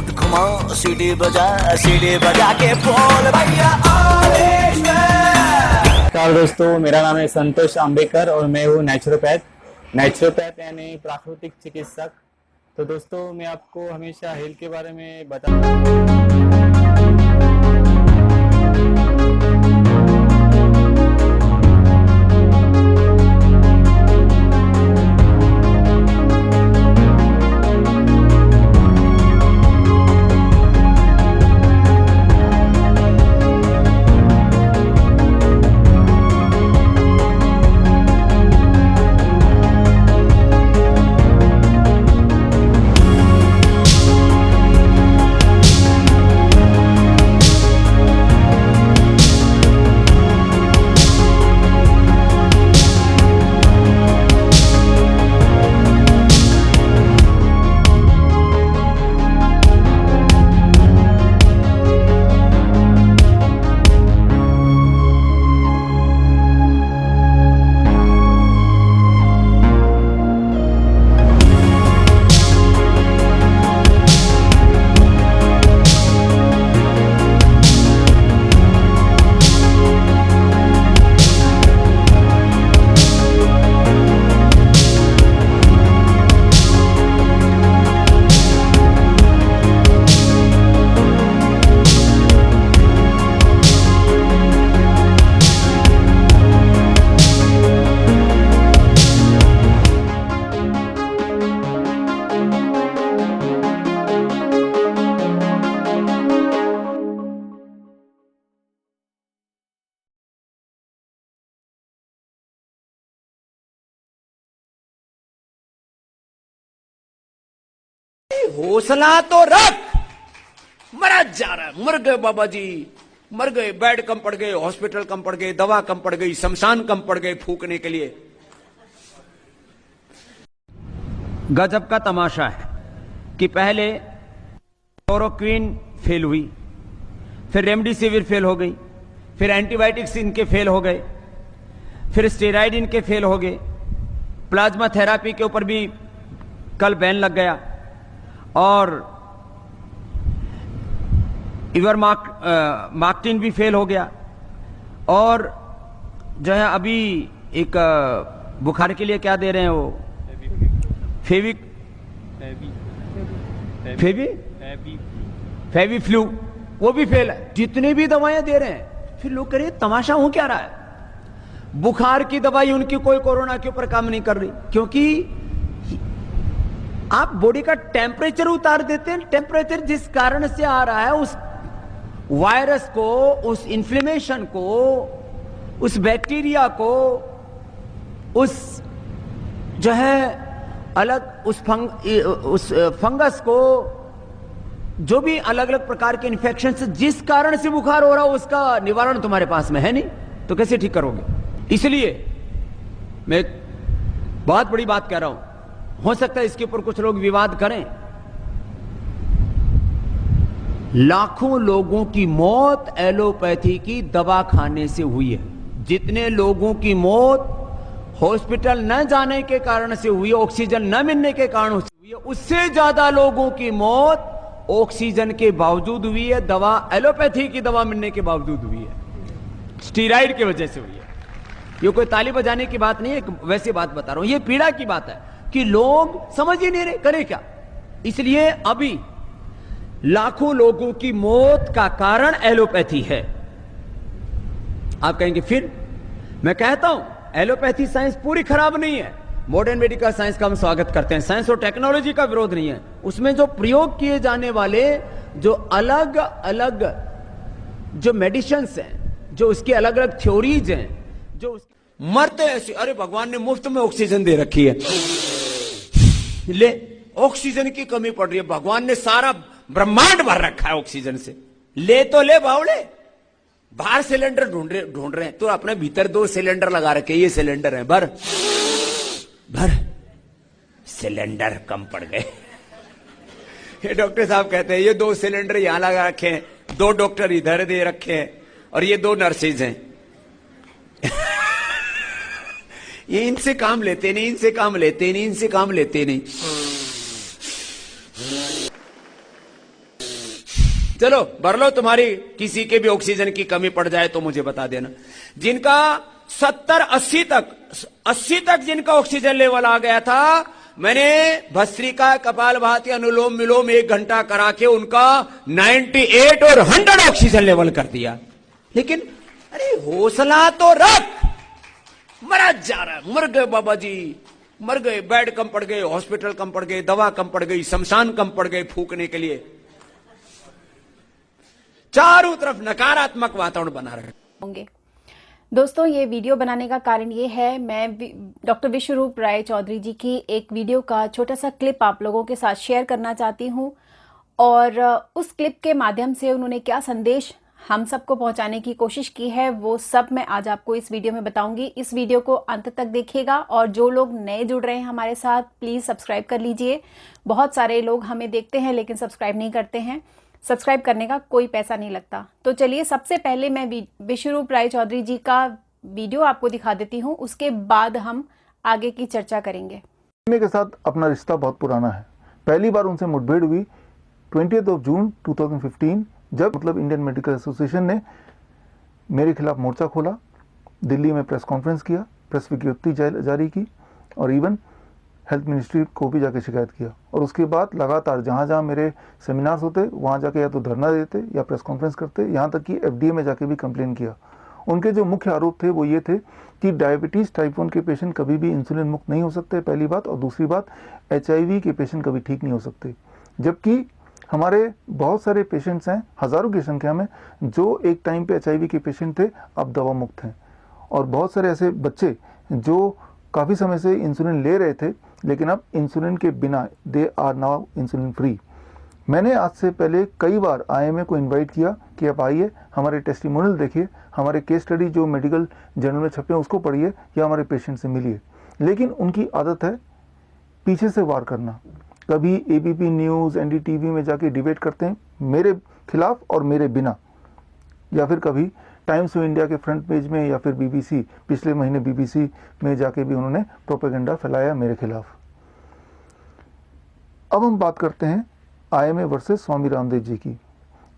Remote घुमा, CD बजा के बोल भैया आदेश में। नमस्कार दोस्तों, मेरा नाम है संतोष आंबेकर और मैं हूँ नेचुरोपैथ यानी प्राकृतिक चिकित्सक। तो दोस्तों, मैं आपको हमेशा हेल्थ के बारे में हौसला तो रख। मरा जा रहा है, मर गए बाबा जी, मर गए, बेड कम पड़ गए, हॉस्पिटल कम पड़ गए, दवा कम पड़ गई, शमशान कम पड़ गए फूकने के लिए। गजब का तमाशा है कि पहले क्लोरोक्वीन फेल हुई, फिर रेमडेसिविर फेल हो गई, फिर एंटीबायोटिक्स इनके फेल हो गए, फिर स्टेरॉइड इनके फेल हो गए, प्लाज्मा थेरापी के ऊपर भी कल बैन लग गया, और इवरमाक्टिन भी फेल हो गया, और जो है अभी एक बुखार के लिए क्या दे रहे हैं वो फेवी फ्लू, वो भी फेल है। जितने भी दवाएं दे रहे हैं, फिर लोग कह रहे तमाशा हो क्या रहा है। बुखार की दवाई उनकी कोई कोरोना के ऊपर काम नहीं कर रही, क्योंकि आप बॉडी का टेम्परेचर उतार देते हैं। टेम्परेचर जिस कारण से आ रहा है, उस वायरस को, उस इन्फ्लेमेशन को, उस बैक्टीरिया को, उस जो है अलग उस फंगस को, जो भी अलग अलग प्रकार के इन्फेक्शन से जिस कारण से बुखार हो रहा हो, उसका निवारण तुम्हारे पास में है नहीं, तो कैसे ठीक करोगे। इसलिए मैं बहुत बड़ी बात कह रहा हूं, हो सकता है इसके ऊपर कुछ लोग विवाद करें। लाखों लोगों की मौत एलोपैथी की दवा खाने से हुई है। जितने लोगों की मौत हॉस्पिटल न जाने के कारण से हुई है, ऑक्सीजन न मिलने के कारण से हुई है, उससे ज्यादा लोगों की मौत ऑक्सीजन के बावजूद हुई है, दवा एलोपैथी की दवा मिलने के बावजूद हुई है, स्टीरॉइड की वजह से हुई है। ये कोई ताली बजाने की बात नहीं है, वैसी बात बता रहा हूं। ये पीड़ा की बात है कि लोग समझ ही नहीं रहे करें क्या। इसलिए अभी लाखों लोगों की मौत का कारण एलोपैथी है। आप कहेंगे फिर, मैं कहता हूं एलोपैथी साइंस पूरी खराब नहीं है। मॉडर्न मेडिकल साइंस का हम स्वागत करते हैं, साइंस और टेक्नोलॉजी का विरोध नहीं है। उसमें जो प्रयोग किए जाने वाले जो अलग अलग जो मेडिसिन हैं, जो उसकी अलग अलग थ्योरीज हैं, जो मरते ऐसे, अरे भगवान ने मुफ्त में ऑक्सीजन दे रखी है, ले ऑक्सीजन की कमी पड़ रही है, भगवान ने सारा ब्रह्मांड भर रखा है ऑक्सीजन से, ले तो ले बावड़े। बाहर सिलेंडर ढूंढ रहे हैं, तो अपने भीतर 2 सिलेंडर लगा रखे, ये सिलेंडर है, भर सिलेंडर कम पड़ गए। ये डॉक्टर साहब कहते हैं ये 2 सिलेंडर यहां लगा रखे हैं, 2 डॉक्टर इधर दे रखे हैं, और ये 2 नर्सेज हैं। ये इनसे काम लेते नहीं, इनसे काम लेते नहीं, इनसे काम लेते नहीं। चलो भर लो, तुम्हारी किसी के भी ऑक्सीजन की कमी पड़ जाए तो मुझे बता देना। जिनका 70-80 तक जिनका ऑक्सीजन लेवल आ गया था, मैंने भस्त्रिका, कपालभाति, अनुलोम विलोम 1 घंटा करा के उनका 98 और 100 ऑक्सीजन लेवल कर दिया। लेकिन अरे हौसला तो रख, मरा जा रहा है, मर गए बाबा जी, मर गए, बेड कम पड़ गए, हॉस्पिटल कम पड़ गए, दवा कम पड़ गई, शमशान कम पड़ गए फूकने के लिए। चारों तरफ नकारात्मक वातावरण बना रहे होंगे। दोस्तों, ये वीडियो बनाने का कारण ये है, मैं डॉक्टर विश्वरूप राय चौधरी जी की एक वीडियो का छोटा सा क्लिप आप लोगों के साथ शेयर करना चाहती हूँ, और उस क्लिप के माध्यम से उन्होंने क्या संदेश हम सबको पहुंचाने की कोशिश की है, वो सब मैं आज आपको इस वीडियो में बताऊंगी। इस वीडियो को अंत तक देखिएगा, और जो लोग नए जुड़ रहे हैं हमारे साथ, प्लीज़ सब्सक्राइब कर लीजिए। बहुत सारे लोग हमें देखते हैं लेकिन सब्सक्राइब नहीं करते हैं। सब्सक्राइब करने का कोई पैसा नहीं लगता। तो चलिए, सबसे पहले मैं विश्वरूप राय चौधरी जी का वीडियो आपको दिखा देती हूँ, उसके बाद हम आगे की चर्चा करेंगे। के साथ अपना रिश्ता बहुत पुराना है। पहली बार उनसे मुठभेड़ हुई 20 जून 2015, जब इंडियन मेडिकल एसोसिएशन ने मेरे खिलाफ मोर्चा खोला, दिल्ली में प्रेस कॉन्फ्रेंस किया, प्रेस विज्ञप्ति जारी की, और इवन हेल्थ मिनिस्ट्री को भी जाके शिकायत किया। और उसके बाद लगातार जहाँ जहाँ मेरे सेमिनार्स होते वहाँ जाके या तो धरना देते या प्रेस कॉन्फ्रेंस करते, यहाँ तक कि FDA में जाके भी कंप्लेन किया। उनके जो मुख्य आरोप थे वो ये थे कि डायबिटीज़ टाइप 1 के पेशेंट कभी भी इंसुलिन मुक्त नहीं हो सकते, पहली बात, और दूसरी बात HIV के पेशेंट कभी ठीक नहीं हो सकते। जबकि हमारे बहुत सारे पेशेंट्स हैं, हज़ारों की संख्या में, जो एक टाइम पे HIV के पेशेंट थे, अब दवा मुक्त हैं। और बहुत सारे ऐसे बच्चे जो काफ़ी समय से इंसुलिन ले रहे थे लेकिन अब इंसुलिन के बिना they are now insulin free. मैंने आज से पहले कई बार IMA को इनवाइट किया कि आप आइए, हमारे टेस्टिमोनियल देखिए, हमारे केस स्टडी जो मेडिकल जर्नल में छपे हैं उसको पढ़िए, या हमारे पेशेंट से मिलिए। लेकिन उनकी आदत है पीछे से वार करना। कभी ABP न्यूज़, NDTV में जाके डिबेट करते हैं मेरे खिलाफ और मेरे बिना, या फिर कभी टाइम्स ऑफ इंडिया के फ्रंट पेज में, या फिर BBC, पिछले महीने BBC में जाके भी उन्होंने प्रोपेगेंडा फैलाया मेरे खिलाफ। अब हम बात करते हैं IMA वर्सेस स्वामी रामदेव जी की।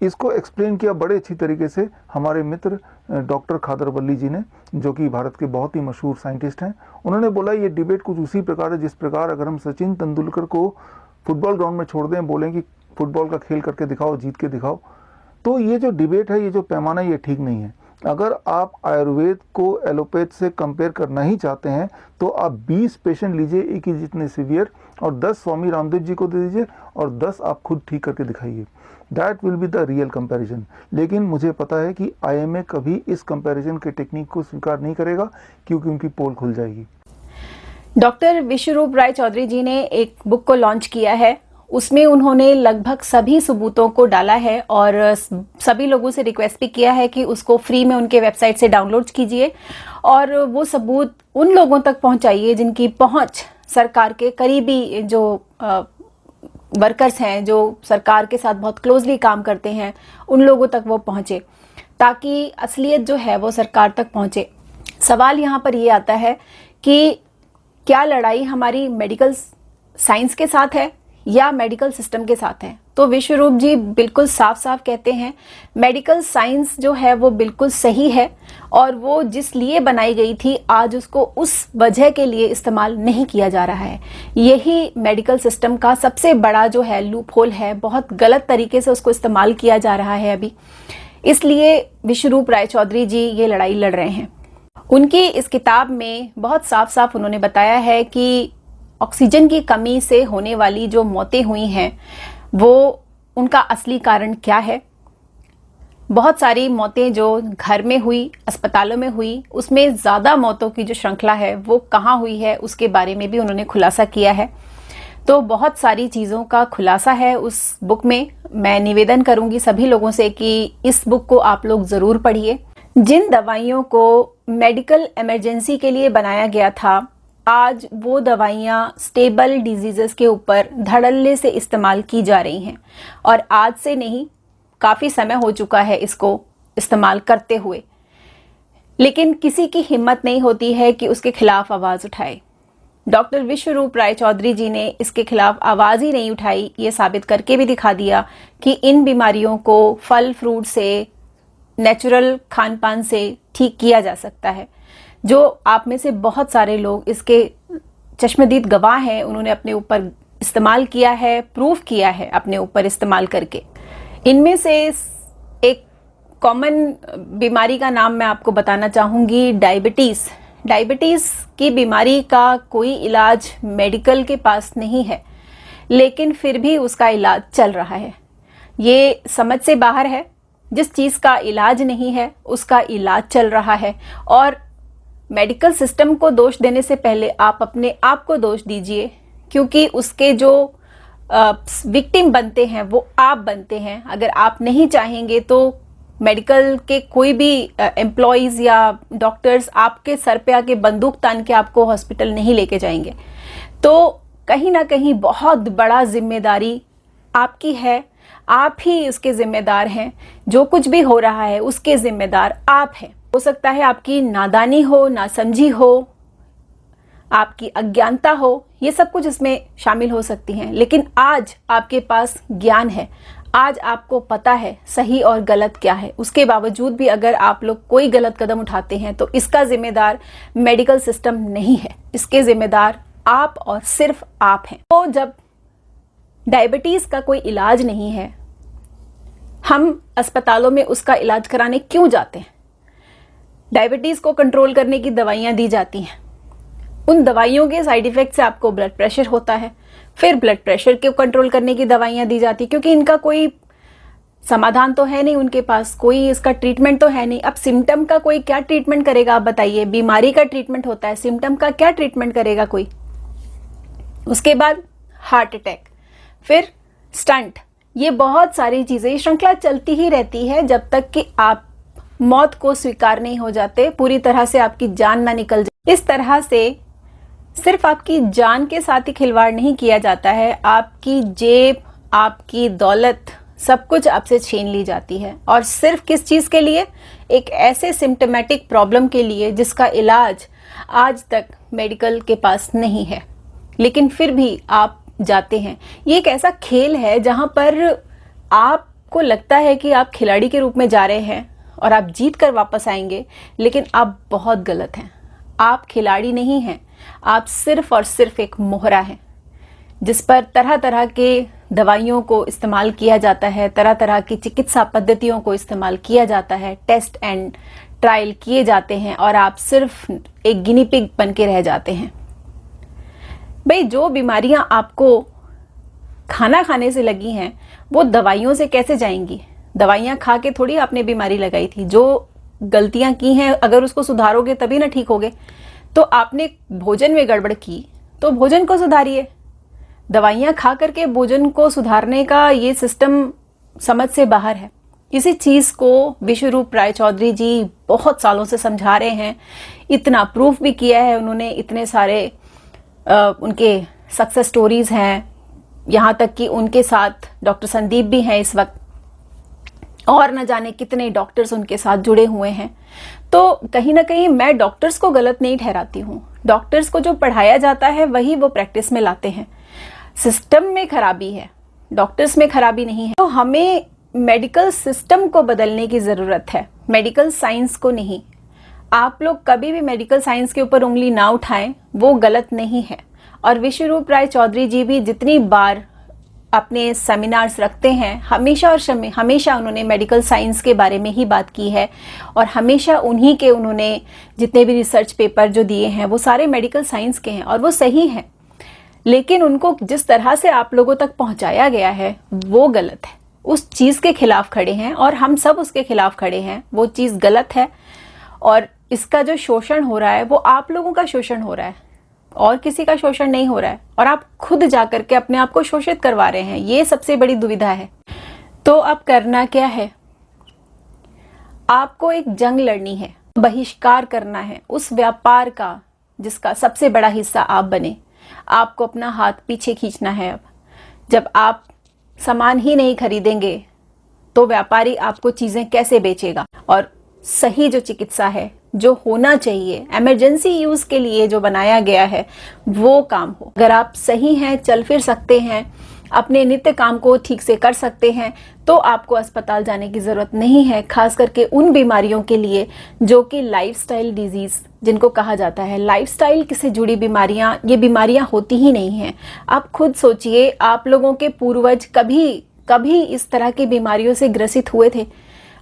इसको एक्सप्लेन किया बड़े अच्छी तरीके से हमारे मित्र डॉक्टर खादर वल्ली जी ने, जो कि भारत के बहुत ही मशहूर साइंटिस्ट हैं। उन्होंने बोला ये डिबेट कुछ उसी प्रकार है जिस प्रकार अगर हम सचिन तेंदुलकर को फुटबॉल ग्राउंड में छोड़ दें, बोलें कि फुटबॉल का खेल करके दिखाओ, जीत के दिखाओ, तो ये जो डिबेट है, ये जो पैमाना है, ये ठीक नहीं है। अगर आप आयुर्वेद को एलोपैथ से कंपेयर करना ही चाहते हैं तो आप 20 पेशेंट लीजिए, एक ही जितने सीवियर, और 10 स्वामी रामदेव जी को दे दीजिए, और 10 आप खुद ठीक करके दिखाइए। That will be the real comparison. लेकिन मुझे पता है कि IMA कभी इस कंपैरिजन के टेक्निक को स्वीकार नहीं करेगा, क्योंकि उनकी पोल खुल जाएगी। डॉक्टर विश्वरूप राय चौधरी जी ने एक बुक को लॉन्च किया है, उसमें उन्होंने लगभग सभी सबूतों को डाला है, और सभी लोगों से रिक्वेस्ट भी किया है कि उसको फ्री में उनके वेबसाइट से डाउनलोड कीजिए, और वो सबूत उन लोगों तक पहुंचाइए जिनकी पहुंच सरकार के करीबी जो वर्कर्स हैं, जो सरकार के साथ बहुत क्लोजली काम करते हैं, उन लोगों तक वो पहुंचे, ताकि असलियत जो है वो सरकार तक पहुंचे। सवाल यहाँ पर ये आता है कि क्या लड़ाई हमारी मेडिकल साइंस के साथ है या मेडिकल सिस्टम के साथ है? तो विश्वरूप जी बिल्कुल साफ साफ कहते हैं, मेडिकल साइंस जो है वो बिल्कुल सही है, और वो जिस लिए बनाई गई थी आज उसको उस वजह के लिए इस्तेमाल नहीं किया जा रहा है। यही मेडिकल सिस्टम का सबसे बड़ा जो है लूप होल है, बहुत गलत तरीके से उसको इस्तेमाल किया जा रहा है अभी। इसलिए विश्वरूप राय चौधरी जी ये लड़ाई लड़ रहे हैं। उनकी इस किताब में बहुत साफ साफ उन्होंने बताया है कि ऑक्सीजन की कमी से होने वाली जो मौतें हुई हैं वो उनका असली कारण क्या है। बहुत सारी मौतें जो घर में हुई, अस्पतालों में हुई, उसमें ज़्यादा मौतों की जो श्रृंखला है वो कहाँ हुई है, उसके बारे में भी उन्होंने खुलासा किया है। तो बहुत सारी चीज़ों का खुलासा है उस बुक में। मैं निवेदन करूंगी सभी लोगों से कि इस बुक को आप लोग ज़रूर पढ़िए। जिन दवाइयों को मेडिकल इमरजेंसी के लिए बनाया गया था, आज वो दवाइयाँ स्टेबल डिजीज़ेस के ऊपर धड़ल्ले से इस्तेमाल की जा रही हैं, और आज से नहीं, काफ़ी समय हो चुका है इसको इस्तेमाल करते हुए, लेकिन किसी की हिम्मत नहीं होती है कि उसके खिलाफ आवाज़ उठाए। डॉक्टर विश्वरूप राय चौधरी जी ने इसके खिलाफ आवाज ही नहीं उठाई, ये साबित करके भी दिखा दिया कि इन बीमारियों को फल फ्रूट से, नेचुरल खान पान से ठीक किया जा सकता है। जो आप में से बहुत सारे लोग इसके चश्मदीद गवाह हैं, उन्होंने अपने ऊपर इस्तेमाल किया है, प्रूफ किया है अपने ऊपर इस्तेमाल करके। इनमें से एक कॉमन बीमारी का नाम मैं आपको बताना चाहूँगी, डायबिटीज़। डायबिटीज़ की बीमारी का कोई इलाज मेडिकल के पास नहीं है, लेकिन फिर भी उसका इलाज चल रहा है। ये समझ से बाहर है। जिस चीज़ का इलाज नहीं है उसका इलाज चल रहा है। और मेडिकल सिस्टम को दोष देने से पहले आप अपने आप को दोष दीजिए, क्योंकि उसके जो विक्टिम बनते हैं वो आप बनते हैं। अगर आप नहीं चाहेंगे तो मेडिकल के कोई भी एम्प्लॉयज़ या डॉक्टर्स आपके सर पे आके बंदूक तान के आपको हॉस्पिटल नहीं लेके जाएंगे। तो कहीं ना कहीं बहुत बड़ा जिम्मेदारी आपकी है, आप ही उसके जिम्मेदार हैं। जो कुछ भी हो रहा है उसके जिम्मेदार आप हैं। हो सकता है आपकी नादानी हो, नासमझी हो, आपकी अज्ञानता हो, ये सब कुछ इसमें शामिल हो सकती हैं। लेकिन आज आपके पास ज्ञान है, आज आपको पता है सही और गलत क्या है। उसके बावजूद भी अगर आप लोग कोई गलत कदम उठाते हैं तो इसका जिम्मेदार मेडिकल सिस्टम नहीं है, इसके जिम्मेदार आप और सिर्फ आप हैं। तो जब डायबिटीज़ का कोई इलाज नहीं है, हम अस्पतालों में उसका इलाज कराने क्यों जाते हैं? डायबिटीज़ को कंट्रोल करने की दवाइयाँ दी जाती हैं। उन दवाइयों के साइड इफ़ेक्ट से आपको ब्लड प्रेशर होता है, फिर ब्लड प्रेशर को कंट्रोल करने की दवाइयाँ दी जाती, क्योंकि इनका कोई समाधान तो है नहीं, उनके पास कोई इसका ट्रीटमेंट तो है नहीं। अब सिम्टम का कोई क्या ट्रीटमेंट करेगा आप बताइए? बीमारी का ट्रीटमेंट होता है, सिम्टम का क्या ट्रीटमेंट करेगा कोई? उसके बाद हार्ट अटैक, फिर स्टंट, ये बहुत सारी चीज़ें, श्रृंखला चलती ही रहती है जब तक कि आप मौत को स्वीकार नहीं हो जाते, पूरी तरह से आपकी जान ना निकल जाए। इस तरह से सिर्फ आपकी जान के साथ ही खिलवाड़ नहीं किया जाता है, आपकी जेब, आपकी दौलत, सब कुछ आपसे छीन ली जाती है। और सिर्फ किस चीज़ के लिए? एक ऐसे सिम्टोमेटिक प्रॉब्लम के लिए जिसका इलाज आज तक मेडिकल के पास नहीं है, लेकिन फिर भी आप जाते हैं। ये एक ऐसा खेल है जहां पर आपको लगता है कि आप खिलाड़ी के रूप में जा रहे हैं और आप जीत कर वापस आएंगे, लेकिन आप बहुत गलत हैं। आप खिलाड़ी नहीं हैं, आप सिर्फ और सिर्फ एक मोहरा हैं जिस पर तरह तरह के दवाइयों को इस्तेमाल किया जाता है, तरह तरह की चिकित्सा पद्धतियों को इस्तेमाल किया जाता है, टेस्ट एंड ट्रायल किए जाते हैं, और आप सिर्फ एक गिनी पिग बन के रह जाते हैं। भाई, जो बीमारियां आपको खाना खाने से लगी हैं वो दवाइयों से कैसे जाएंगी? दवाइयां खा के थोड़ी आपने बीमारी लगाई थी। जो गलतियां की हैं अगर उसको सुधारोगे तभी ना ठीक होगे। तो आपने भोजन में गड़बड़ की तो भोजन को सुधारिए। दवाइयां खा करके भोजन को सुधारने का ये सिस्टम समझ से बाहर है। इसी चीज़ को विश्वरूप राय चौधरी जी बहुत सालों से समझा रहे हैं, इतना प्रूफ भी किया है उन्होंने, इतने सारे उनके सक्सेस स्टोरीज हैं, यहाँ तक कि उनके साथ डॉक्टर संदीप भी हैं इस वक्त, और न जाने कितने डॉक्टर्स उनके साथ जुड़े हुए हैं। तो कहीं ना कहीं मैं डॉक्टर्स को गलत नहीं ठहराती हूँ। डॉक्टर्स को जो पढ़ाया जाता है वही वो प्रैक्टिस में लाते हैं। सिस्टम में खराबी है, डॉक्टर्स में खराबी नहीं है। तो हमें मेडिकल सिस्टम को बदलने की ज़रूरत है, मेडिकल साइंस को नहीं। आप लोग कभी भी मेडिकल साइंस के ऊपर उंगली ना उठाएं, वो गलत नहीं है। और विश्वरूप राय चौधरी जी भी जितनी बार अपने सेमिनार्स रखते हैं, हमेशा और हमेशा उन्होंने मेडिकल साइंस के बारे में ही बात की है, और हमेशा उन्हीं के उन्होंने जितने भी रिसर्च पेपर जो दिए हैं वो सारे मेडिकल साइंस के हैं और वो सही हैं। लेकिन उनको जिस तरह से आप लोगों तक पहुंचाया गया है वो गलत है। उस चीज़ के खिलाफ खड़े हैं और हम सब उसके खिलाफ खड़े हैं। वो चीज़ गलत है और इसका जो शोषण हो रहा है वो आप लोगों का शोषण हो रहा है और किसी का शोषण नहीं हो रहा है, और आप खुद जाकर के अपने आप को शोषित करवा रहे हैं। ये सबसे बड़ी दुविधा है। तो अब करना क्या है? आपको एक जंग लड़नी है, बहिष्कार करना है उस व्यापार का जिसका सबसे बड़ा हिस्सा आप बने। आपको अपना हाथ पीछे खींचना है। अब जब आप सामान ही नहीं खरीदेंगे तो व्यापारी आपको चीजें कैसे बेचेगा? और सही जो चिकित्सा है, जो होना चाहिए, इमरजेंसी यूज के लिए जो बनाया गया है वो काम हो। अगर आप सही हैं, चल फिर सकते हैं, अपने नित्य काम को ठीक से कर सकते हैं, तो आपको अस्पताल जाने की जरूरत नहीं है। खास करके उन बीमारियों के लिए जो कि लाइफस्टाइल डिजीज जिनको कहा जाता है, लाइफस्टाइल से जुड़ी बीमारियां, ये बीमारियां होती ही नहीं हैं। आप खुद सोचिए, आप लोगों के पूर्वज कभी इस तरह की बीमारियों से ग्रसित हुए थे?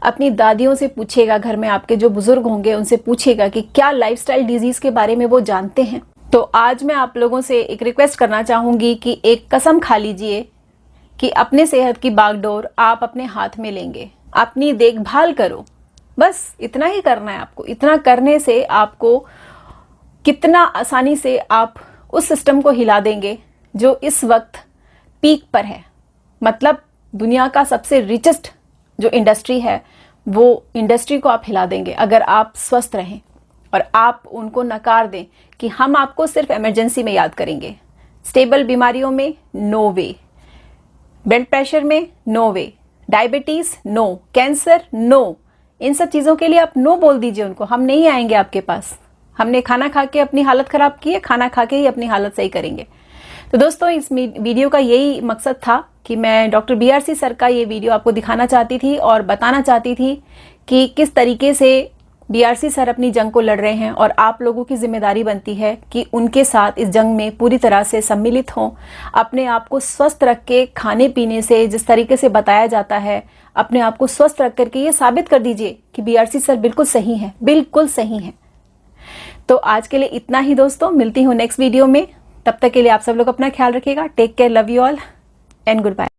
अपनी दादियों से पूछिएगा, घर में आपके जो बुजुर्ग होंगे उनसे पूछिएगा कि क्या लाइफस्टाइल डिजीज के बारे में वो जानते हैं। तो आज मैं आप लोगों से एक रिक्वेस्ट करना चाहूंगी कि एक कसम खा लीजिए कि अपने सेहत की बागडोर आप अपने हाथ में लेंगे, अपनी देखभाल करो। बस इतना ही करना है आपको। इतना करने से आपको कितना आसानी से आप उस सिस्टम को हिला देंगे जो इस वक्त पीक पर है। मतलब दुनिया का सबसे रिचेस्ट जो इंडस्ट्री है, वो इंडस्ट्री को आप हिला देंगे अगर आप स्वस्थ रहें और आप उनको नकार दें कि हम आपको सिर्फ इमरजेंसी में याद करेंगे। स्टेबल बीमारियों में नो वे, ब्लड प्रेशर में नो वे, डायबिटीज नो, कैंसर नो, इन सब चीज़ों के लिए आप नो बोल दीजिए उनको। हम नहीं आएंगे आपके पास। हमने खाना खा के अपनी हालत खराब की है, खाना खा के ही अपनी हालत सही करेंगे। तो दोस्तों, इस वीडियो का यही मकसद था कि मैं डॉक्टर BRC सर का ये वीडियो आपको दिखाना चाहती थी और बताना चाहती थी कि किस तरीके से BRC सर अपनी जंग को लड़ रहे हैं और आप लोगों की जिम्मेदारी बनती है कि उनके साथ इस जंग में पूरी तरह से सम्मिलित हों। अपने आप को स्वस्थ रख के खाने पीने से, जिस तरीके से बताया जाता है, अपने आप को स्वस्थ रख करके ये साबित कर दीजिए कि BRC सर बिल्कुल सही हैं, बिल्कुल सही हैं। तो आज के लिए इतना ही दोस्तों, मिलती हूँ नेक्स्ट वीडियो में। तब तक के लिए आप सब लोग अपना ख्याल रखिएगा। Take care, love you all and good bye.